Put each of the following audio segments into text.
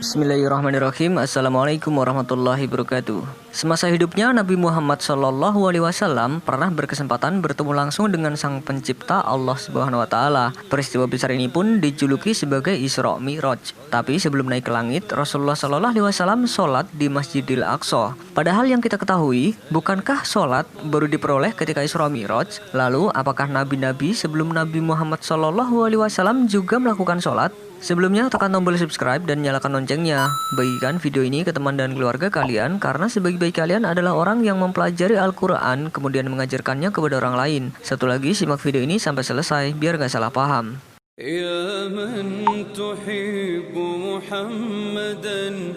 Bismillahirrahmanirrahim. Assalamualaikum warahmatullahi wabarakatuh. Semasa hidupnya, Nabi Muhammad SAW pernah berkesempatan bertemu langsung dengan Sang Pencipta Allah Subhanahu wa Ta'ala. Peristiwa besar ini pun dijuluki sebagai Isra Mi'raj. Tapi sebelum naik ke langit, Rasulullah SAW sholat di Masjidil Aqsa. Padahal yang kita ketahui, bukankah sholat baru diperoleh ketika Isra Mi'raj? Lalu, apakah nabi-nabi sebelum Nabi Muhammad SAW juga melakukan sholat? Sebelumnya tekan tombol subscribe dan nyalakan loncengnya. Bagikan video ini ke teman dan keluarga kalian karena sebaik-baik kalian adalah orang yang mempelajari Al-Quran kemudian mengajarkannya kepada orang lain. Satu lagi, simak video ini sampai selesai biar gak salah paham. Ya man tuhibbu Muhammadan.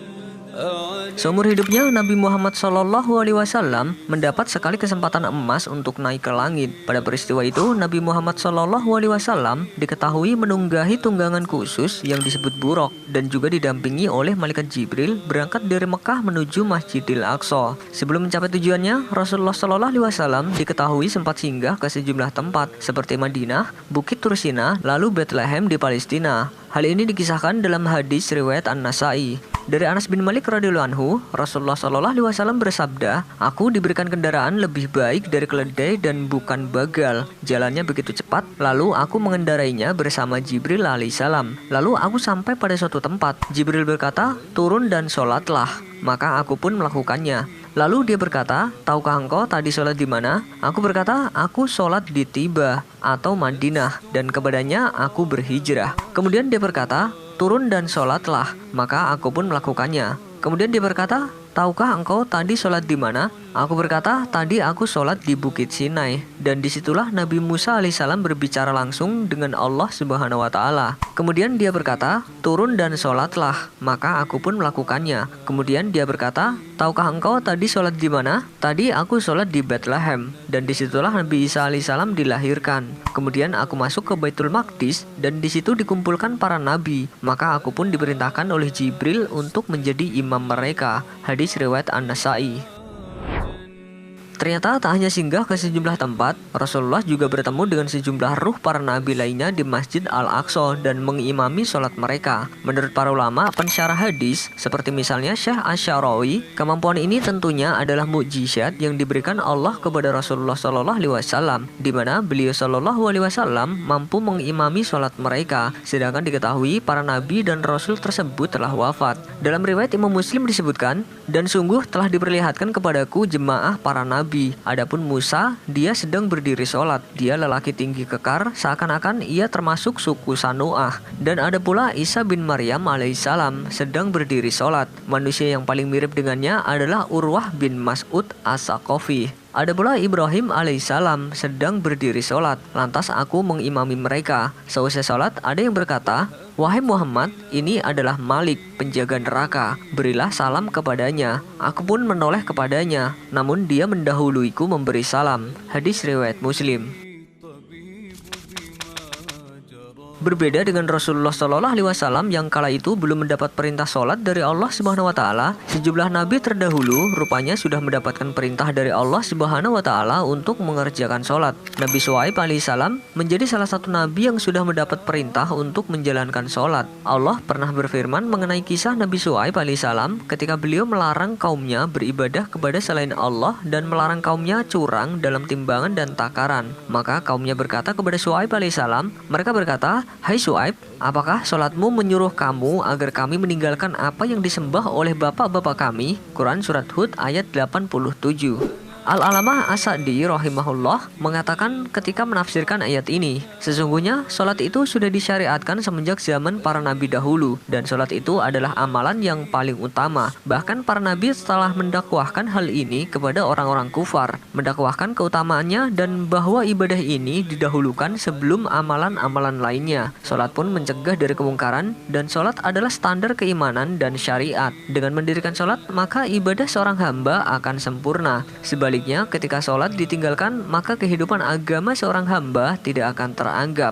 Seumur hidupnya, Nabi Muhammad SAW mendapat sekali kesempatan emas untuk naik ke langit. Pada peristiwa itu, Nabi Muhammad SAW diketahui menunggahi tunggangan khusus yang disebut buraq dan juga didampingi oleh malaikat Jibril berangkat dari Mekah menuju Masjidil Aqsa. Sebelum mencapai tujuannya, Rasulullah SAW diketahui sempat singgah ke sejumlah tempat seperti Madinah, Bukit Tursina, lalu Bethlehem di Palestina. Hal ini dikisahkan dalam hadis riwayat An-Nasai. Dari Anas bin Malik radhiyallahu anhu, Rasulullah SAW bersabda, "Aku diberikan kendaraan lebih baik dari keledai dan bukan bagal. Jalannya begitu cepat, lalu aku mengendarainya bersama Jibril alaihissalam. Lalu aku sampai pada suatu tempat. Jibril berkata, 'Turun dan sholatlah.' Maka aku pun melakukannya. Lalu dia berkata, 'Tahukah engkau tadi sholat di mana?' Aku berkata, 'Aku sholat di Tiba atau Madinah, dan kepadanya aku berhijrah.' Kemudian dia berkata, 'Turun dan sholatlah.' Maka aku pun melakukannya. Kemudian dia berkata, 'Tahukah engkau tadi sholat di mana?' Aku berkata, 'Tadi aku sholat di Bukit Sinai.' Dan disitulah Nabi Musa alaihissalam berbicara langsung dengan Allah Subhanahu wa Ta'ala. Kemudian dia berkata, 'Turun dan sholatlah.' Maka aku pun melakukannya. Kemudian dia berkata, 'Tahukah engkau tadi sholat di mana?' 'Tadi aku sholat di Bethlehem.' Dan disitulah Nabi Isa alaihissalam dilahirkan. Kemudian aku masuk ke Baitul Maqdis dan disitu dikumpulkan para nabi. Maka aku pun diperintahkan oleh Jibril untuk menjadi imam mereka. Hadis riwayat An-Nasai. Ternyata tak hanya singgah ke sejumlah tempat, Rasulullah juga bertemu dengan sejumlah ruh para nabi lainnya di Masjid Al-Aqsa dan mengimami sholat mereka. Menurut para ulama pensyarah hadis, seperti misalnya Syekh Asy-Syarawi, kemampuan ini tentunya adalah mukjizat yang diberikan Allah kepada Rasulullah SAW, di mana beliau SAW mampu mengimami sholat mereka, sedangkan diketahui para nabi dan rasul tersebut telah wafat. Dalam riwayat Imam Muslim disebutkan, "Dan sungguh telah diperlihatkan kepadaku jemaah para nabi. Adapun Musa, dia sedang berdiri sholat. Dia lelaki tinggi kekar, seakan-akan ia termasuk suku Sanu'ah. Dan ada pula Isa bin Maryam alaihissalam sedang berdiri sholat. Manusia yang paling mirip dengannya adalah Urwah bin Mas'ud As-Saqafi. Ada pula Ibrahim alaihissalam sedang berdiri sholat. Lantas aku mengimami mereka. Seusai sholat, ada yang berkata, 'Wahai Muhammad, ini adalah Malik, penjaga neraka. Berilah salam kepadanya.' Aku pun menoleh kepadanya, namun dia mendahuluiku memberi salam." Hadis riwayat Muslim. Berbeda dengan Rasulullah SAW yang kala itu belum mendapat perintah sholat dari Allah Subhanahu wa Ta'ala, sejumlah nabi terdahulu rupanya sudah mendapatkan perintah dari Allah Subhanahu wa Ta'ala untuk mengerjakan sholat. Nabi Syuaib alaihissalam menjadi salah satu nabi yang sudah mendapat perintah untuk menjalankan sholat. Allah pernah berfirman mengenai kisah Nabi Syuaib alaihissalam ketika beliau melarang kaumnya beribadah kepada selain Allah dan melarang kaumnya curang dalam timbangan dan takaran. Maka kaumnya berkata kepada Syuaib alaihissalam, mereka berkata, 'Hai Syuaib, apakah sholatmu menyuruh kamu agar kami meninggalkan apa yang disembah oleh bapak-bapak kami?' Quran Surat Hud ayat 87. Al-Alamah As-Sa'di rahimahullah mengatakan ketika menafsirkan ayat ini, sesungguhnya sholat itu sudah disyariatkan semenjak zaman para nabi dahulu, dan sholat itu adalah amalan yang paling utama. Bahkan para nabi setelah mendakwahkan hal ini kepada orang-orang kufar, mendakwahkan keutamaannya dan bahwa ibadah ini didahulukan sebelum amalan-amalan lainnya. Sholat pun mencegah dari kemungkaran, dan sholat adalah standar keimanan dan syariat. Dengan mendirikan sholat, maka ibadah seorang hamba akan sempurna. Sebaliknya, ketika sholat ditinggalkan, maka kehidupan agama seorang hamba tidak akan teranggap.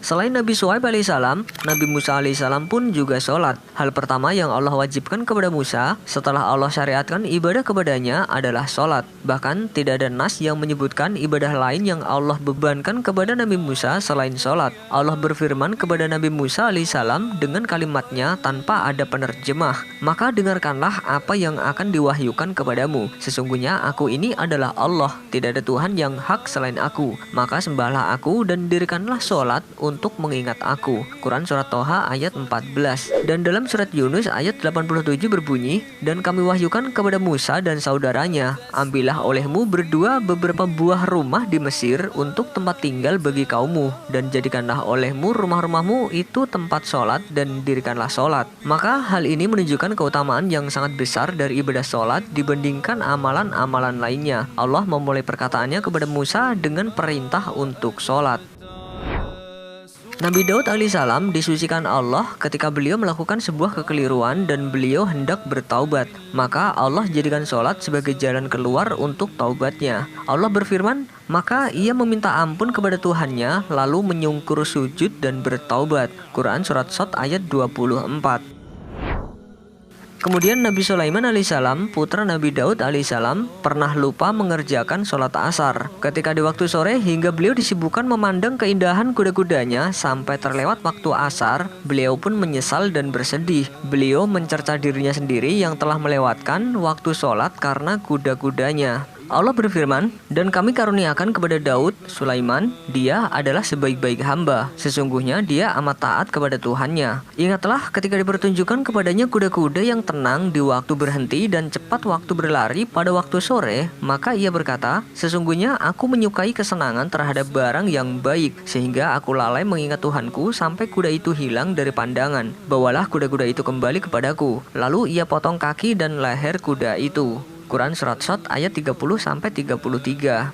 Selain Nabi Syuaib alaihissalam, Nabi Musa alaihissalam pun juga sholat. Hal pertama yang Allah wajibkan kepada Musa setelah Allah syariatkan ibadah kepadanya adalah sholat. Bahkan tidak ada nas yang menyebutkan ibadah lain yang Allah bebankan kepada Nabi Musa selain sholat. Allah berfirman kepada Nabi Musa alaihissalam dengan kalimatnya tanpa ada penerjemah, "Maka dengarkanlah apa yang akan diwahyukan kepadamu. Sesungguhnya aku ini adalah Allah, tidak ada Tuhan yang hak selain aku. Maka sembahlah aku dan dirikanlah sholat untuk mengingat aku." Quran Surat Toha ayat 14. Dan dalam Surat Yunus ayat 87 berbunyi, "Dan kami wahyukan kepada Musa dan saudaranya, ambillah olehmu berdua beberapa buah rumah di Mesir untuk tempat tinggal bagi kaummu, dan jadikanlah olehmu rumah-rumahmu itu tempat sholat dan dirikanlah sholat." Maka hal ini menunjukkan keutamaan yang sangat besar dari ibadah sholat dibandingkan amalan-amalan lainnya. Allah memulai perkataannya kepada Musa dengan perintah untuk sholat. Nabi Daud alaihissalam disucikan Allah ketika beliau melakukan sebuah kekeliruan dan beliau hendak bertaubat. Maka Allah jadikan sholat sebagai jalan keluar untuk taubatnya. Allah berfirman, maka ia meminta ampun kepada Tuhannya lalu menyungkur sujud dan bertaubat. Quran Surat Shad ayat 24. Kemudian Nabi Sulaiman alaihissalam, putra Nabi Daud alaihissalam, pernah lupa mengerjakan sholat asar. Ketika di waktu sore hingga beliau disibukkan memandang keindahan kuda-kudanya sampai terlewat waktu asar, beliau pun menyesal dan bersedih. Beliau mencerca dirinya sendiri yang telah melewatkan waktu sholat karena kuda-kudanya. Allah berfirman, "Dan kami karuniakan kepada Daud, Sulaiman, dia adalah sebaik-baik hamba. Sesungguhnya dia amat taat kepada Tuhannya. Ingatlah ketika dipertunjukkan kepadanya kuda-kuda yang tenang di waktu berhenti dan cepat waktu berlari pada waktu sore, maka ia berkata, sesungguhnya aku menyukai kesenangan terhadap barang yang baik, sehingga aku lalai mengingat Tuhanku sampai kuda itu hilang dari pandangan. Bawalah kuda-kuda itu kembali kepadaku." Lalu ia potong kaki dan leher kuda itu. Quran Surat Shad ayat 30-33.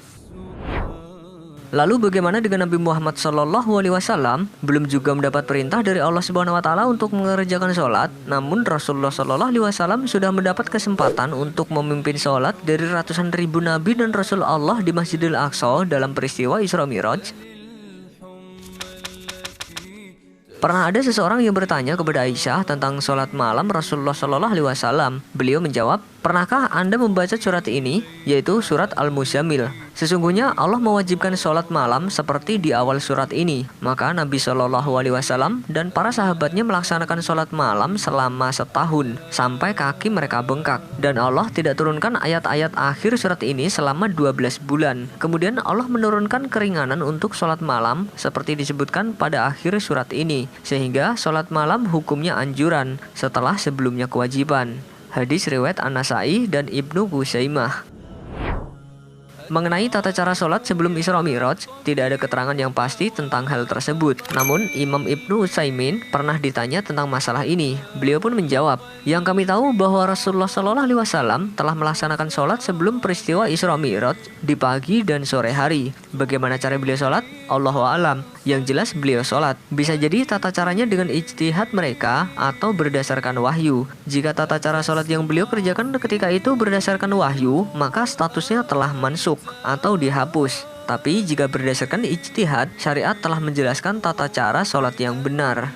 Lalu bagaimana dengan Nabi Muhammad SAW? Belum juga mendapat perintah dari Allah Subhanahu Wa Taala untuk mengerjakan sholat, namun Rasulullah SAW sudah mendapat kesempatan untuk memimpin sholat dari ratusan ribu nabi dan Rasul Allah di Masjidil Aqsa dalam peristiwa Isra Mi'raj. Pernah ada seseorang yang bertanya kepada Aisyah tentang sholat malam Rasulullah SAW. Beliau menjawab, "Pernahkah Anda membaca surat ini?" Yaitu surat Al-Muzammil. Sesungguhnya Allah mewajibkan sholat malam seperti di awal surat ini. Maka Nabi SAW dan para sahabatnya melaksanakan sholat malam selama setahun sampai kaki mereka bengkak. Dan Allah tidak turunkan ayat-ayat akhir surat ini selama 12 bulan. Kemudian Allah menurunkan keringanan untuk sholat malam seperti disebutkan pada akhir surat ini, sehingga sholat malam hukumnya anjuran setelah sebelumnya kewajiban. Hadis riwayat An-Nasai dan Ibnu Huzaimah. Mengenai tata cara sholat sebelum Isra Mi'raj, tidak ada keterangan yang pasti tentang hal tersebut. Namun Imam Ibnu Utsaimin pernah ditanya tentang masalah ini. Beliau pun menjawab, "Yang kami tahu bahwa Rasulullah SAW telah melaksanakan sholat sebelum peristiwa Isra Mi'raj di pagi dan sore hari. Bagaimana cara beliau sholat? Allahu a'lam. Yang jelas beliau sholat. Bisa jadi tata caranya dengan ijtihad mereka atau berdasarkan wahyu. Jika tata cara sholat yang beliau kerjakan ketika itu berdasarkan wahyu, maka statusnya telah mansukh atau dihapus. Tapi jika berdasarkan ijtihad, syariat telah menjelaskan tata cara sholat yang benar."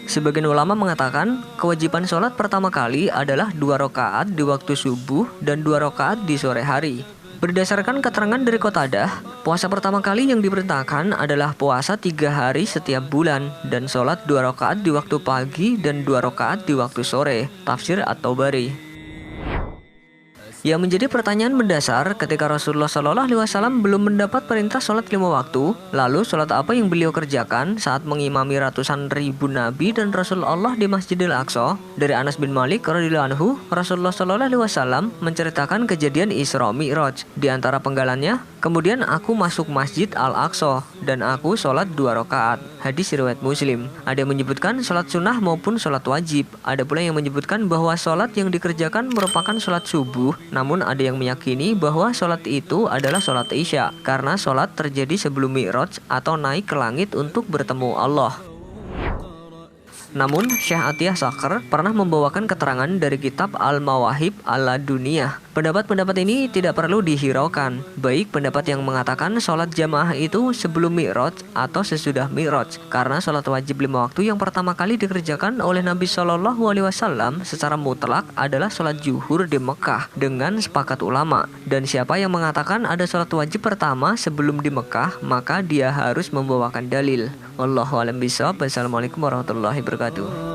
Sebagian ulama mengatakan kewajiban sholat pertama kali adalah 2 rakaat di waktu subuh dan 2 rakaat di sore hari. Berdasarkan keterangan dari Qatadah, puasa pertama kali yang diperintahkan adalah puasa 3 hari setiap bulan dan sholat 2 rakaat di waktu pagi dan 2 rakaat di waktu sore. Tafsir At-Tabari. Yang menjadi pertanyaan mendasar ketika Rasulullah SAW belum mendapat perintah sholat 5 waktu, lalu sholat apa yang beliau kerjakan saat mengimami ratusan ribu nabi dan Rasul Allah di Masjidil Aqsa? Dari Anas bin Malik radhiyallahu anhu, Rasulullah SAW menceritakan kejadian Isra Mi'raj. Di antara penggalannya, kemudian aku masuk Masjid Al-Aqsa dan aku sholat 2 rakaat. Hadis riwayat Muslim. Ada yang menyebutkan sholat sunnah maupun sholat wajib. Ada pula yang menyebutkan bahwa sholat yang dikerjakan merupakan sholat subuh. Namun ada yang meyakini bahwa sholat itu adalah sholat Isya, karena sholat terjadi sebelum Mi'raj atau naik ke langit untuk bertemu Allah. Namun, Syekh Atiyah Shakir pernah membawakan keterangan dari kitab Al-Mawahib Al-Laduniyah. Pendapat-pendapat ini tidak perlu dihiraukan, baik pendapat yang mengatakan sholat jamaah itu sebelum Mi'raj atau sesudah Mi'raj, karena sholat wajib 5 waktu yang pertama kali dikerjakan oleh Nabi Shallallahu Alaihi Wasallam secara mutlak adalah sholat zuhur di Mekah dengan sepakat ulama. Dan siapa yang mengatakan ada sholat wajib pertama sebelum di Mekah, maka dia harus membawakan dalil. Wallahu a'lam bishawab. Wassalamualaikum warahmatullahi wabarakatuh.